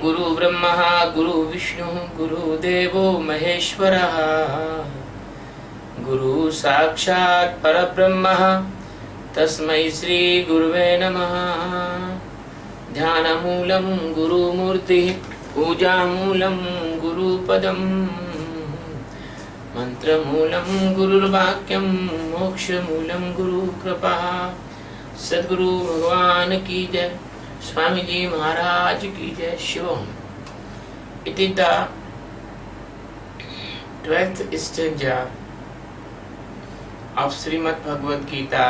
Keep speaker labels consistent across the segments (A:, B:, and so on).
A: गुरु ब्रह्मा गुरु विष्णु गुरुदेवो महेश्वरः गुरु साक्षात् परब्रह्म तस्मै श्री गुरुवे नमः। ध्यानमूलं गुरुमूर्तिः पूजामूलं गुरुपदं मंत्रमूलं गुरुर्वाक्यं मोक्षमूलं गुरुकृपा। सद्गुरु भगवान की जय, स्वामी जी महाराज की जय। Shivam. It is the 12th stanza of Srimad Bhagavad Gita,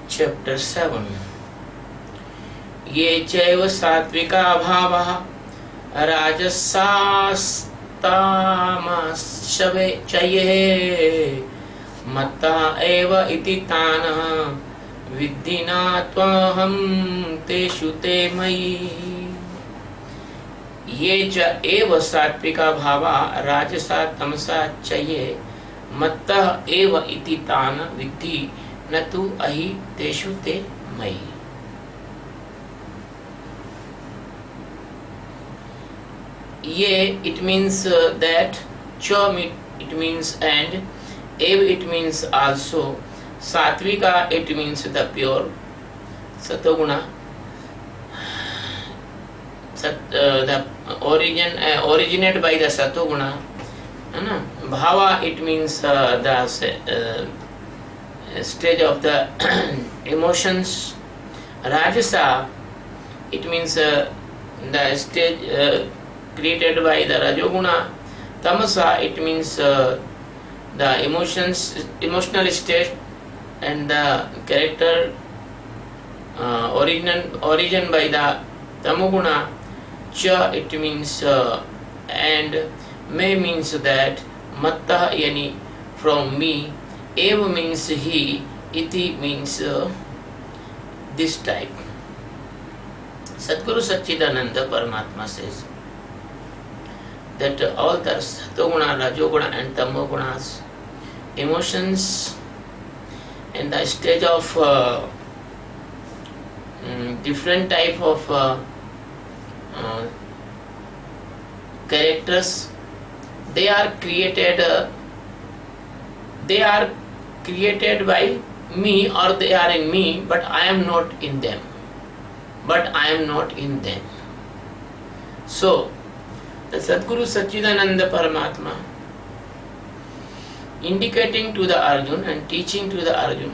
A: chapter 7. ये चैव सात्विका भावः राजसास्तामश्चये मत्ता एव इति तानः विद्धि न त्वहं तेषु ते मयि। ये च एव सात्विका भावा राजसा तमसा चये मत्तः एव इति तान् विद्धि न तु अहि तेषु ते मयि। ये it means that, cha it means and, ev it means also, satvika it means the pure, satoguna the originate by the satoguna, bhava it means the stage of the emotions, rajasa it means the stage created by the rajoguna, tamasa it means the emotional state and the character origin by the tamoguna. Cha it means and, me means that, matta yani from me, eva means he, iti means this type. Sadguru Satchidananda Paramatma says that all the satoguna, rajoguna and tamogunas, emotions and the stage of different type of characters, they are created by me, or they are in me, but I am not in them. So the Sadguru Satchidananda Paramatma indicating to the Arjun and teaching to the Arjun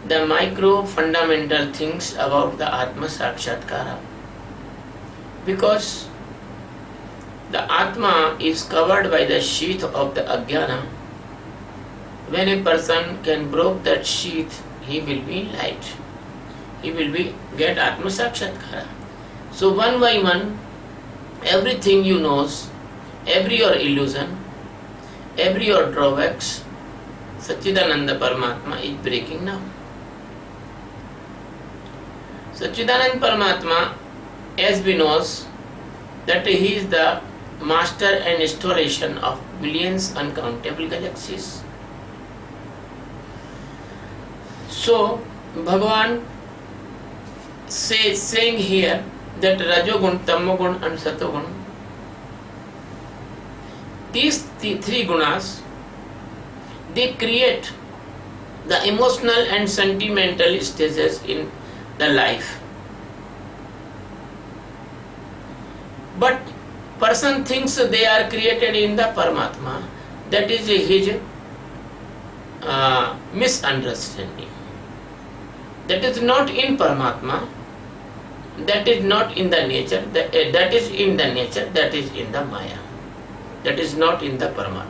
A: the micro fundamental things about the Atma Sakshatkara, because the Atma is covered by the sheath of the Ajnana. When a person can break that sheath, he will be light. He will get Atma Sakshatkara. So one by one, everything you knows, every your illusion, every your drawbacks, Satchidananda Paramatma is breaking now. Satchidananda Paramatma, as we knows, that he is the master and installation of millions uncountable galaxies. So Bhagavan saying here that Rajogun, Tamogun and Satogun, these three gunas, they create the emotional and sentimental stages in the life. But person thinks they are created in the Paramatma. That is his misunderstanding. That is not in Paramatma. That is not in the nature. That is in the nature. That is in the Maya. That is not in the Paramatma.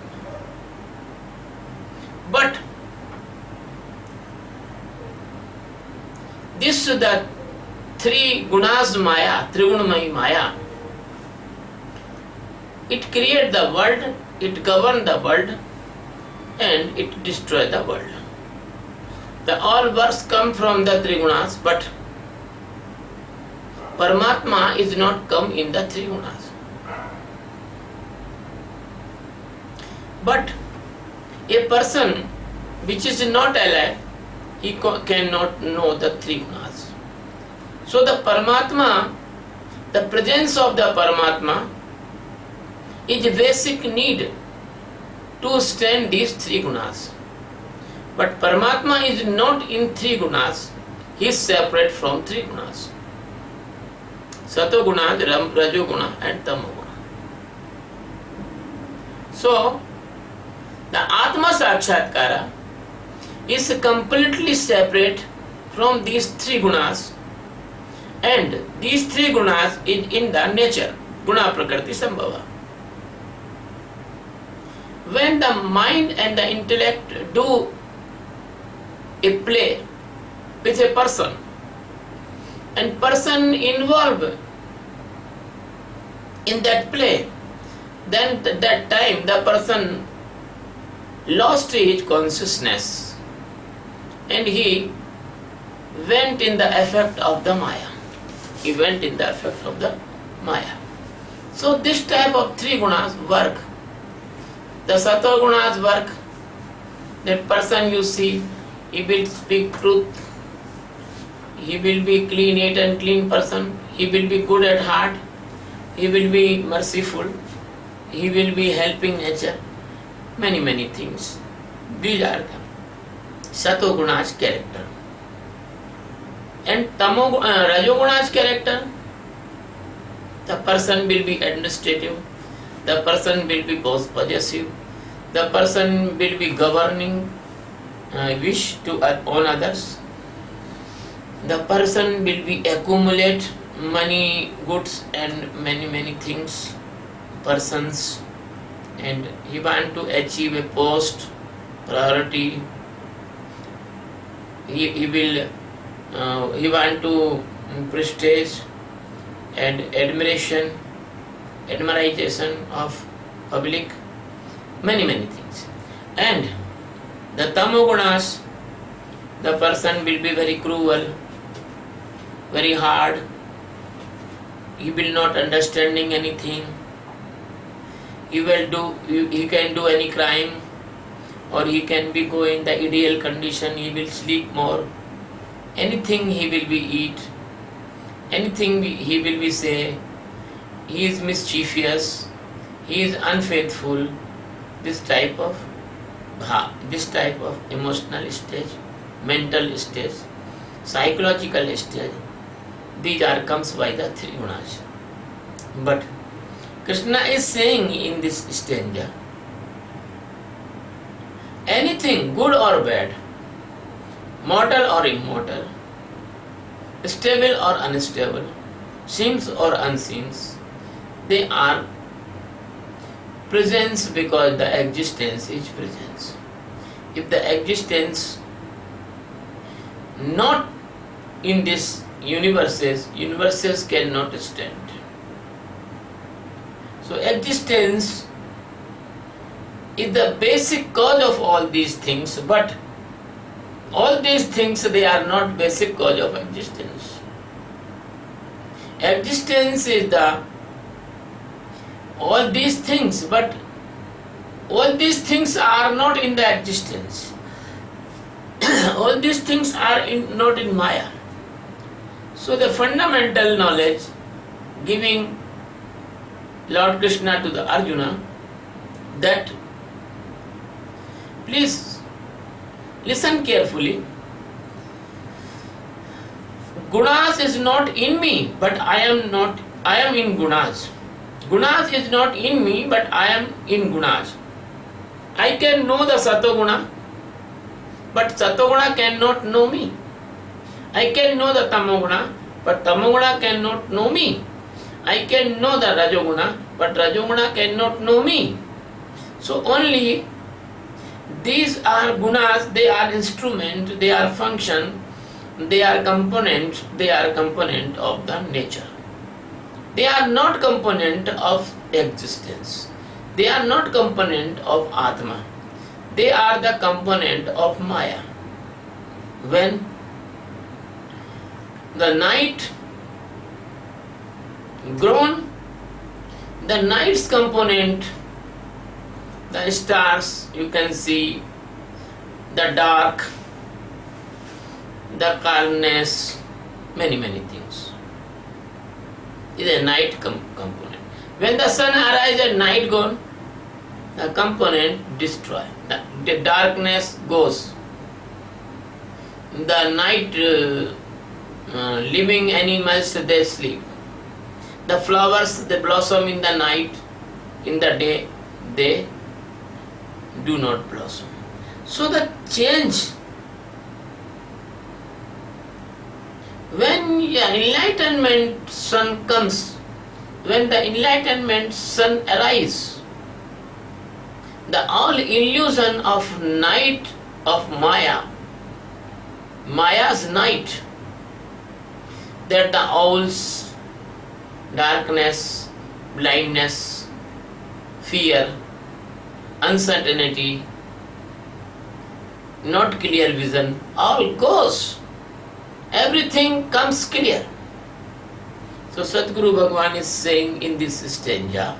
A: But this the three gunas Maya, Trigunamayi Maya, it creates the world, it governs the world, and it destroys the world. The all works come from the Trigunas, but Paramatma is not come in the Trigunas. But a person which is not alive, he cannot know the three gunas. So the Paramatma, The presence of the Paramatma is a basic need to stand these three gunas. But Paramatma is not in three gunas, he is separate from three gunas. Satoguna, Rajoguna and Tamoguna. So, the Atma Sakshatkara is completely separate from these three gunas, and these three gunas is in the nature, Guna Prakriti Sambhava. When the mind and the intellect do a play with a person, and person involved in that play, then that time the person lost his consciousness and he went in the effect of the Maya. He went in the effect of the Maya. So this type of three gunas work. The Sattva gunas work. That person you see, he will speak truth. He will be clean, neat and clean person. He will be good at heart. He will be merciful. He will be helping nature. Many things. These are the Satoguna's character. And Rajoguna's character, the person will be administrative, the person will be possessive, the person will be governing wish to own others, the person will be accumulate money, goods and many things, persons, and he want to achieve a post, priority, he want to prestige and admiration of public, many things. And the Tamogunas, the person will be very cruel, very hard, he will not understanding anything, he can do any crime, or he can be go in the ideal condition, he will sleep more, anything he will be eat, anything he will be say, he is mischievous, he is unfaithful, this type of emotional stage, mental stage, psychological stage, these are comes by the three gunas. But Krishna is saying in this stanza, anything good or bad, mortal or immortal, stable or unstable, seems or unseems, they are presence because the existence is presence. If the existence not in this universes cannot stand. So existence is the basic cause of all these things, but all these things, they are not basic cause of existence. Existence is the all these things, but all these things are not in the existence. All these things are not in Maya. So the fundamental knowledge giving Lord Krishna to the Arjuna, that please listen carefully. Gunas is not in me, but I am in gunas. Gunas is not in me, but I am in gunas. I can know the Satoguna, but Satoguna cannot know me. I can know the Tamoguna, but Tamoguna cannot know me. I can know the Rajoguna, but Rajoguna cannot know me. So only these are gunas, they are instrument, they are function, they are component of the nature. They are not component of existence. They are not component of Atma. They are the component of Maya. When the night grown, the night's component, the stars you can see, the dark, the calmness, many things. is a night component. When the sun arises at night gone, the component destroyed. The darkness goes. The night living animals, they sleep. The flowers, they blossom in the night. In the day, they do not blossom. So the change, when the enlightenment sun comes, when the enlightenment sun arises, the all illusion of night of Maya's night, that the owls, darkness, blindness, fear, uncertainty, not clear vision, all goes. Everything comes clear. So Sadguru Bhagavan is saying in this stanza,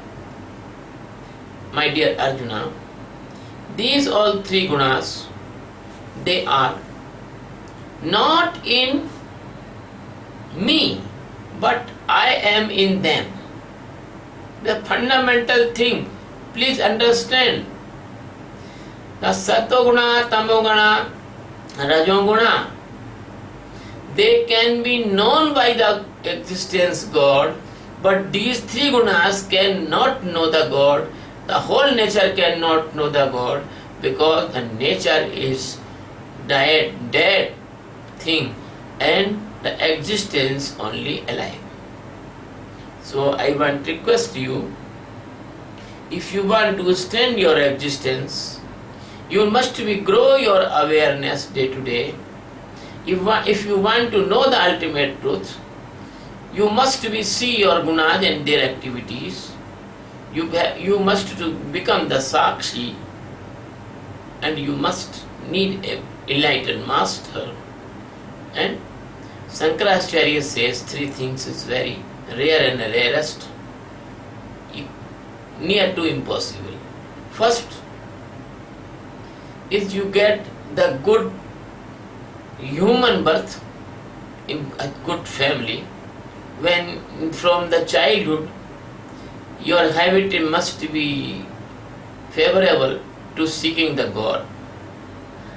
A: my dear Arjuna, these all three gunas, they are not in me, but I am in them. The fundamental thing, please understand, the Satoguna, Tamoguna, Rajoguna, they can be known by the existence God, but these three gunas cannot know the God. The whole nature cannot know the God, because the nature is dead thing and the existence only alive. So I want to request you, if you want to stand your existence, you must grow your awareness day to day. If you want to know the ultimate truth, you must see your gunas and their activities. You must to become the Sakshi, and you must need an enlightened master. And Shankaracharya says three things is very rare and rarest, near to impossible. First is you get the good human birth in a good family, when from the childhood your habit must be favorable to seeking the God.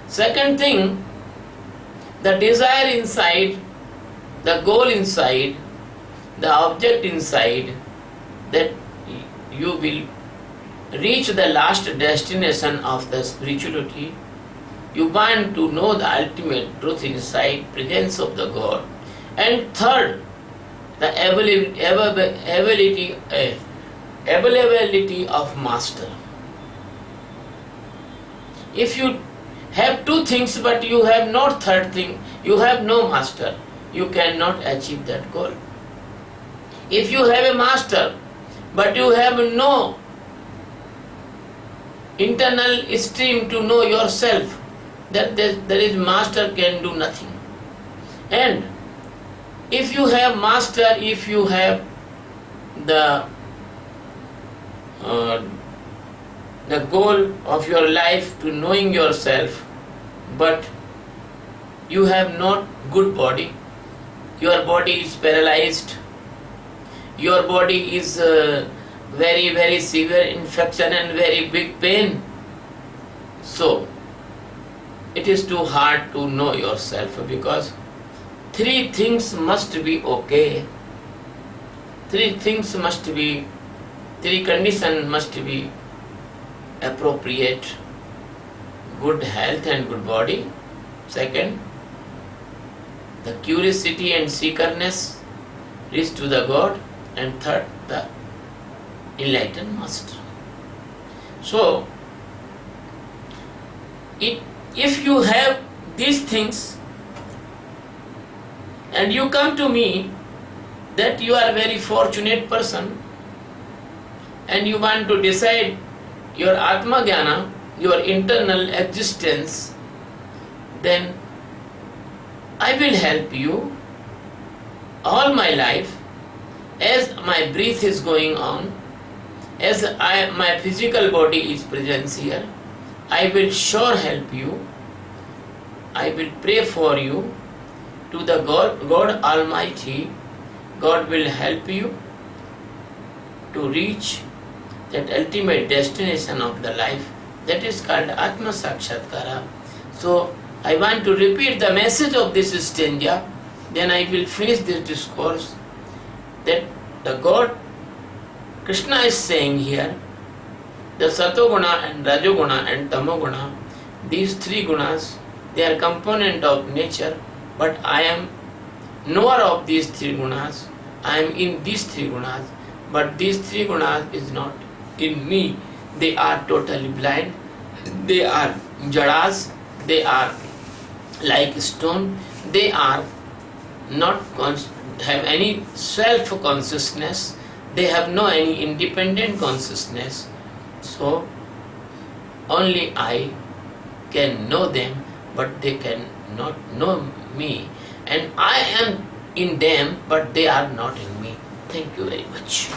A: Second thing, the desire inside, the goal inside, the object inside, that you will reach the last destination of the spirituality. You want to know the ultimate truth inside, presence of the God. And third, the availability of master. If you have two things but you have not third thing, you have no master, you cannot achieve that goal. If you have a master but you have no internal stream to know yourself, that there is master can do nothing. And if you have master, if you have the goal of your life to knowing yourself, but you have not good body, your body is paralyzed, your body is very, very severe infection and very big pain, so it is too hard to know yourself, because three things must be okay. Three conditions must be appropriate: good health and good body. Second, the curiosity and seekerness reach to the God. And third, the enlightened master. So, if you have these things and you come to me, that you are a very fortunate person and you want to decide your Atma Jnana, your internal existence, then I will help you all my life. As my breath is going on, as my physical body is present here, I will sure help you. I will pray for you to the God Almighty. God will help you to reach that ultimate destination of the life, that is called Atma Sakshatkara. So I want to repeat the message of this stanza, then I will finish this discourse. That the God Krishna is saying here, the Satoguna and Rajoguna and Tamoguna, these three gunas, they are component of nature, but I am knower of these three gunas. I am in these three gunas, but these three gunas is not in me. They are totally blind. They are jadas. They are like stone. They are not have any self-consciousness. They have no any independent consciousness. So only I can know them, but they can not know me. And I am in them, but they are not in me. Thank you very much.